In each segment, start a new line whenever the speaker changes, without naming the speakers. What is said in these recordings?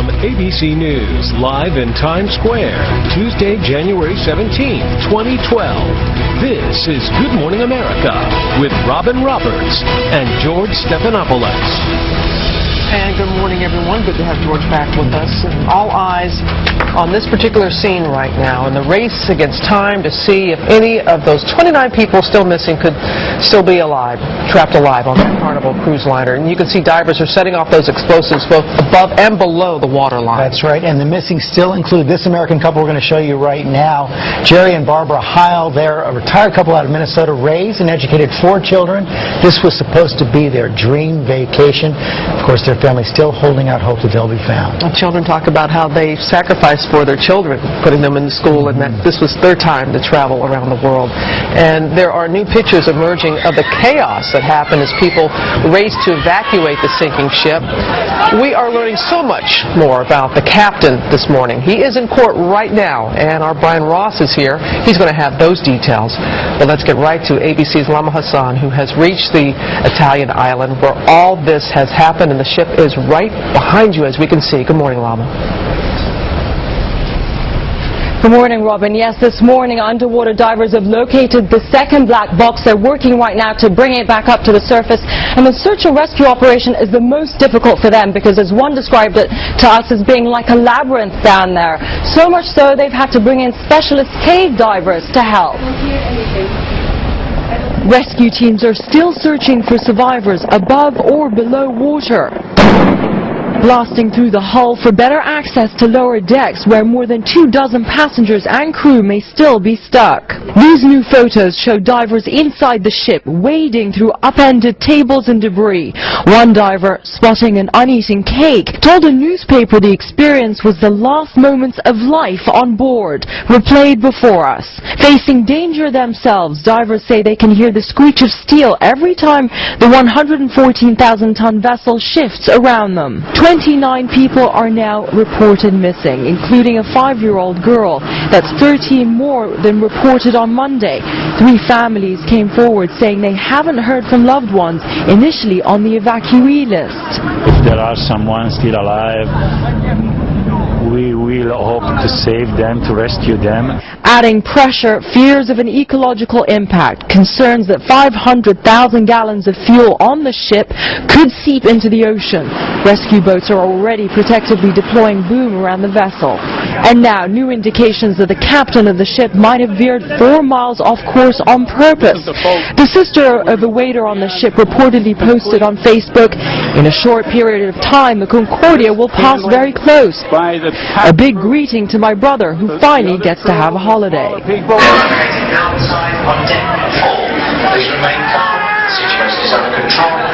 From ABC News, live in Times Square, Tuesday, January 17th, 2012. This is Good Morning America with Robin Roberts and George Stephanopoulos.
And good morning, everyone. Good to have George back with us. And all eyes on this particular scene right now in the race against time to see if any of those 29 people still missing could still be alive, trapped alive on that Carnival cruise liner. And you can see divers are setting off those explosives both above and below the waterline.
That's right. And the missing still include this American couple we're going to show you right now. Jerry and Barbara Heil. They're a retired couple out of Minnesota, raised and educated 4 children. This was supposed to be their dream vacation. Of course, their family still holding out hope that they'll be found.
Children talk about how they sacrificed for their children, putting them in school, and that this was their time to travel around the world. And there are new pictures emerging of the chaos that happened as people raced to evacuate the sinking ship. We are learning so much more about the captain this morning. He is in court right now, and our Brian Ross is here. He's going to have those details. But let's get right to ABC's Lama Hassan, who has reached the Italian island where all this has happened, and the ship is right behind you, as we can see. Good morning, Lama.
Good morning, Robin. Yes, this morning underwater divers have located the second black box. They're working right now to bring it back up to the surface. And the search and rescue operation is the most difficult for them because, as one described it to us, as being like a labyrinth down there. So much so they've had to bring in specialist cave divers to help. Rescue teams are still searching for survivors above or below water, blasting through the hull for better access to lower decks where more than 24 passengers and crew may still be stuck. These new photos show divers inside the ship wading through upended tables and debris. One diver, spotting an uneaten cake, told a newspaper the experience was the last moments of life on board, replayed before us. Facing danger themselves, divers say they can hear the screech of steel every time the 114,000-ton vessel shifts around them. 29 people are now reported missing, including a 5-year-old girl. That's 13 more than reported on Monday. 3 families came forward saying they haven't heard from loved ones initially on the evacuee list.
If there are someone still alive, we will hope to save them, to rescue them.
Adding pressure, fears of an ecological impact, concerns that 500,000 gallons of fuel on the ship could seep into the ocean. Rescue boats are already protectively deploying boom around the vessel. And now, new indications that the captain of the ship might have veered 4 miles off course on purpose. The sister of a waiter on the ship reportedly posted on Facebook, "In a short period of time, the Concordia will pass very close. A big greeting to my brother, who finally gets to have a holiday."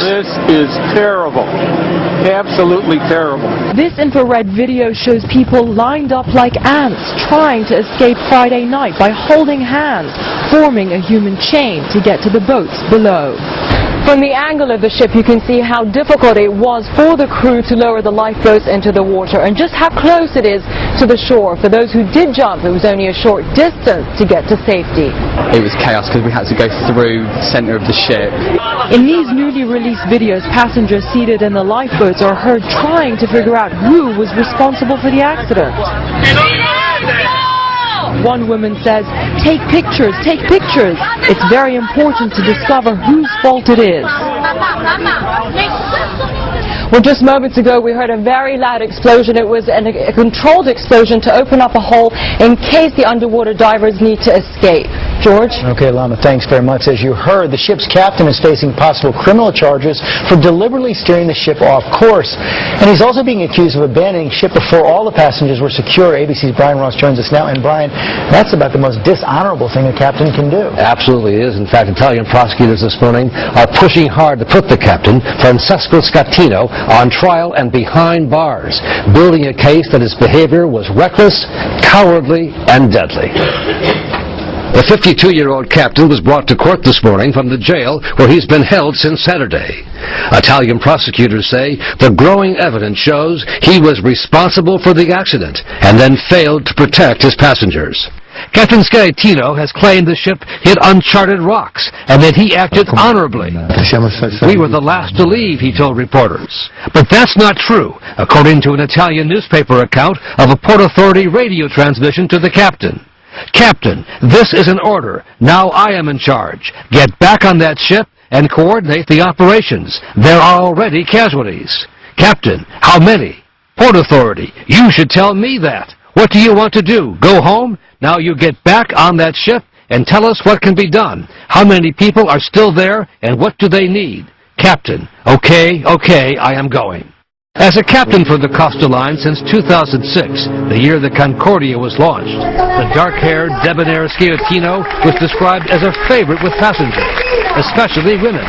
This is terrible. Absolutely terrible.
This infrared video shows people lined up like ants trying to escape Friday night by holding hands, forming a human chain to get to the boats below. From the angle of the ship, you can see how difficult it was for the crew to lower the lifeboats into the water and just how close it is to the shore. For those who did jump, it was only a short distance to get to safety.
It was chaos because we had to go through the center of the ship.
In these newly released videos, passengers seated in the lifeboats are heard trying to figure out who was responsible for the accident. One woman says, "Take pictures, take pictures. It's very important to discover whose fault it is." Well, just moments ago, we heard a very loud explosion. It was a controlled explosion to open up a hole in case the underwater divers need to escape. George?
Okay, Lama, thanks very much. As you heard, the ship's captain is facing possible criminal charges for deliberately steering the ship off course. And he's also being accused of abandoning ship before all the passengers were secure. ABC's Brian Ross joins us now. And Brian, that's about the most dishonorable thing a captain can do.
Absolutely is. In fact, Italian prosecutors this morning are pushing hard to put the captain, Francesco Scattino, on trial and behind bars, building a case that his behavior was reckless, cowardly, and deadly. The 52-year-old captain was brought to court this morning from the jail where he's been held since Saturday. Italian prosecutors say the growing evidence shows he was responsible for the accident and then failed to protect his passengers. Captain Scaitino has claimed the ship hit uncharted rocks and that he acted honorably. We were the last to leave, he told reporters. But that's not true, according to an Italian newspaper account of a Port Authority radio transmission to the captain. Captain, this is an order. Now I am in charge. Get back on that ship and coordinate the operations. There are already casualties. Captain, how many? Port Authority, you should tell me that. What do you want to do? Go home? Now you get back on that ship and tell us what can be done. How many people are still there and what do they need? Captain, okay, I am going. As a captain for the Costa Line since 2006, the year the Concordia was launched, the dark-haired, debonair Scaitino was described as a favorite with passengers, especially women.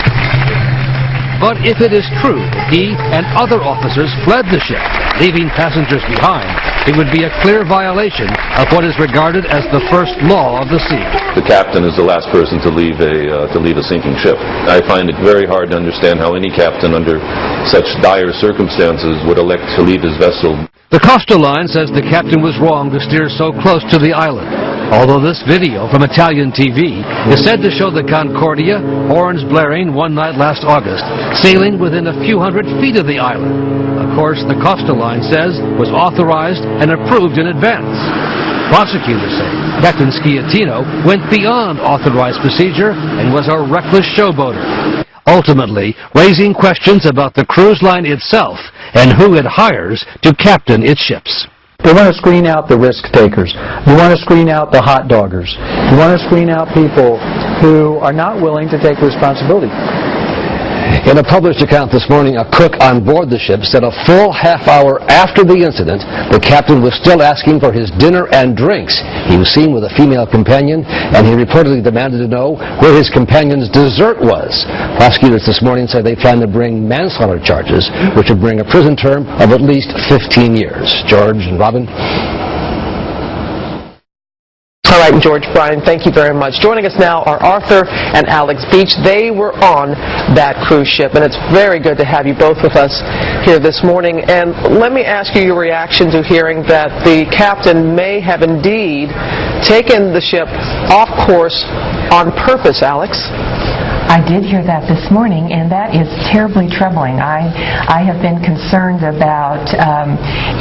But if it is true that he and other officers fled the ship, leaving passengers behind, it would be a clear violation of what is regarded as the first law of the sea.
The captain is the last person to leave a sinking ship. I find it very hard to understand how any captain under such dire circumstances would elect to leave his vessel.
The Costa Line says the captain was wrong to steer so close to the island, although this video from Italian TV is said to show the Concordia, horns blaring one night last August, sailing within a few hundred feet of the island. Of course, the Costa Line says was authorized and approved in advance. Prosecutors say Captain Scaitino went beyond authorized procedure and was a reckless showboater, ultimately raising questions about the cruise line itself and who it hires to captain its ships.
They want to screen out the risk takers. You want to screen out the hot doggers. You want to screen out people who are not willing to take responsibility.
In a published account this morning, a cook on board the ship said a full half hour after the incident, the captain was still asking for his dinner and drinks. He was seen with a female companion, and he reportedly demanded to know where his companion's dessert was. Prosecutors this morning said they plan to bring manslaughter charges, which would bring a prison term of at least 15 years. George and Robin.
All right, George, Brian, thank you very much. Joining us now are Arthur and Alex Beach. They were on that cruise ship, and it's very good to have you both with us here this morning. And let me ask you your reaction to hearing that the captain may have indeed taken the ship off course on purpose, Alex.
I did hear that this morning, and that is terribly troubling. I have been concerned about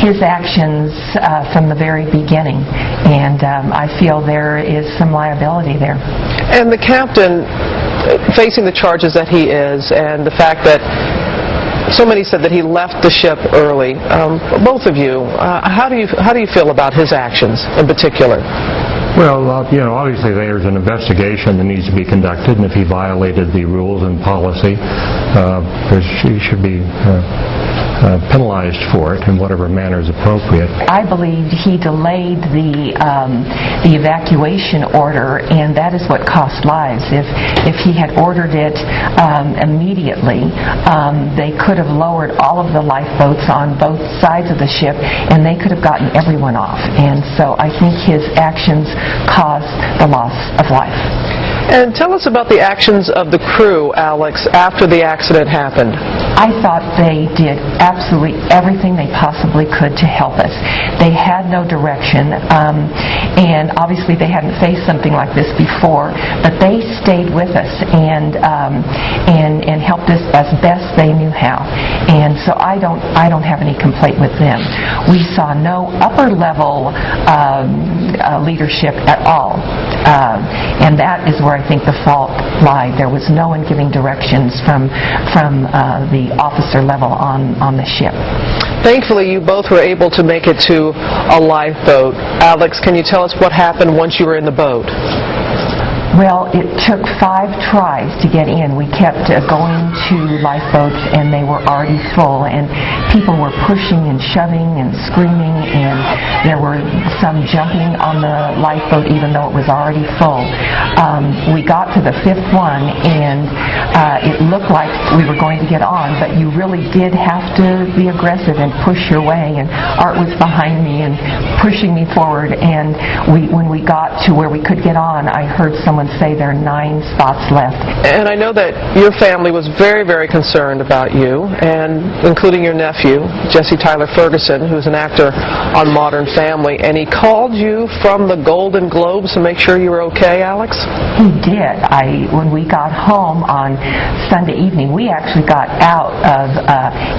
his actions from the very beginning, and I feel there is some liability there.
And the captain, facing the charges that he is, and the fact that so many said that he left the ship early, both of you, how do you feel about his actions in particular?
Well, obviously there's an investigation that needs to be conducted, and if he violated the rules and policy, he should be penalized for it in whatever manner is appropriate.
I believe he delayed the evacuation order, and that is what cost lives. If he had ordered it immediately, they could have lowered all of the lifeboats on both sides of the ship, and they could have gotten everyone off. And so I think his actions caused the loss of life.
And tell us about the actions of the crew, Alex, after the accident happened.
I thought they did absolutely everything they possibly could to help us. They had no direction, and obviously they hadn't faced something like this before, but they stayed with us and helped us as best they knew how. And so I don't have any complaint with them. We saw no upper level leadership at all, and that is where I think the fault lied. There was no one giving directions from the officer level on the ship.
Thankfully, you both were able to make it to a lifeboat. Alex, can you tell us what happened once you were in the boat?
Well, it took 5 tries to get in. We kept going to lifeboats, and they were already full, and people were pushing and shoving and screaming, and there were some jumping on the lifeboat even though it was already full. We got to the 5th one, and it looked like we were going to get on, but you really did have to be aggressive and push your way, and Art was behind me and pushing me forward, and when we got to where we could get on, I heard someone and say there are 9 spots left.
And I know that your family was very, very concerned about you, and including your nephew, Jesse Tyler Ferguson, who's an actor on Modern Family, and he called you from the Golden Globes to make sure you were okay, Alex?
He did. When we got home on Sunday evening, we actually got out of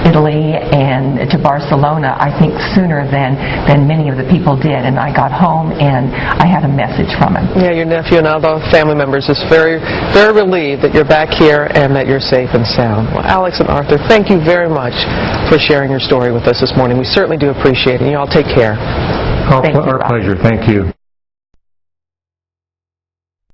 Italy and to Barcelona, I think, sooner than many of the people did. And I got home and I had a message from him.
Yeah, your nephew and other family members is very, very relieved that you're back here and that you're safe and sound. Well, Alex and Arthur, thank you very much for sharing your story with us this morning. We certainly do appreciate it. You all take care.
Our pleasure. Thank you.